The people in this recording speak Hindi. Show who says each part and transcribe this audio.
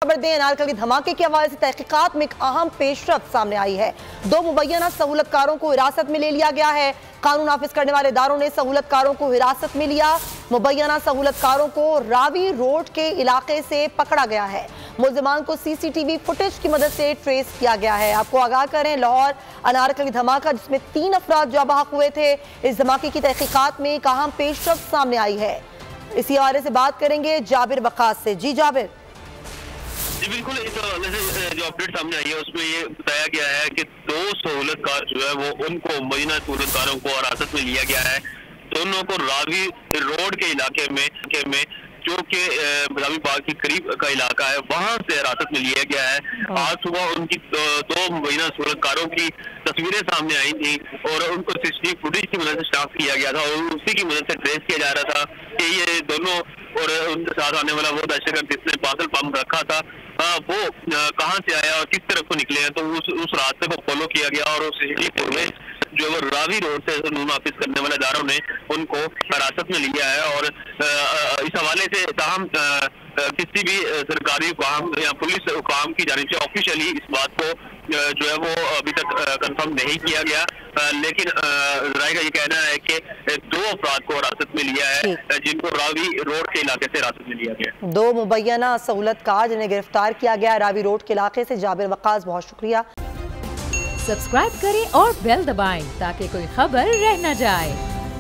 Speaker 1: खबर दें, अनारकली धमाके के हवाले से तहकीकात में एक अहम पेशरफ सामने आई है। 2 मुबैना सहूलतकारों को हिरासत में ले लिया गया है। कानून नाफिज करने वाले इदारों ने सहूलतकारों को हिरासत में लिया। मुबैना सहूलतकारों को रावी रोड के इलाके से पकड़ा गया है। मुल्जिमान को सीसीटीवी फुटेज की मदद से ट्रेस किया गया है। आपको आगाह करें, लाहौर अनारकली धमाका जिसमें 3 अफराद जो बहक हुए थे, इस धमाके की तहकीकात में एक अहम पेशरफ सामने आई है। इसी हवाले से बात करेंगे जाबिर वकास से। जी जाबिर।
Speaker 2: जी बिल्कुल, इस हवाले से जो अपडेट सामने आई है उसमें ये बताया गया है कि 2 सहूलतकार जो है वो उनको मुबैना सहूलतकारों को हिरासत में लिया गया है। दोनों को रावी रोड के इलाके में जो कि रावी बाग के करीब का इलाका है, वहां से हिरासत में लिया गया है। आज सुबह उनकी 2 मुबैना सहूलतकारों की तस्वीरें सामने आई थी और उनको सीसीटीवी फुटेज की मदद से शनाख्त किया गया था और उसी की मदद से ट्रेस किया जा रहा था कि ये दोनों और उनके साथ आने वाला वो दहशतगर्द जिसने पागल पंप रखा था वो कहां से आया और किस तरफ को निकले हैं। तो उस रास्ते को फॉलो किया गया और सीसीटीवी जो वो रावी रोड से कानून नाफिज करने वाले इदारों ने उनको हिरासत में लिया है। और इस हवाले से ताहम किसी भी सरकारी हुकाम या पुलिस हुकाम की जानिब से ऑफिशियली इस बात को जो है वो अभी तक कंफर्म नहीं किया गया, लेकिन राय का ये कहना है कि 2 अफराद को हिरासत में लिया है जिनको रावी रोड के इलाके से हिरासत में लिया गया।
Speaker 1: 2 मुबैना सहूलतकार जिन्हें गिरफ्तार किया गया रावी रोड के इलाके से। जाबिर वकास, बहुत शुक्रिया।
Speaker 3: सब्सक्राइब करें और बेल दबाएं ताकि कोई खबर रह न जाए।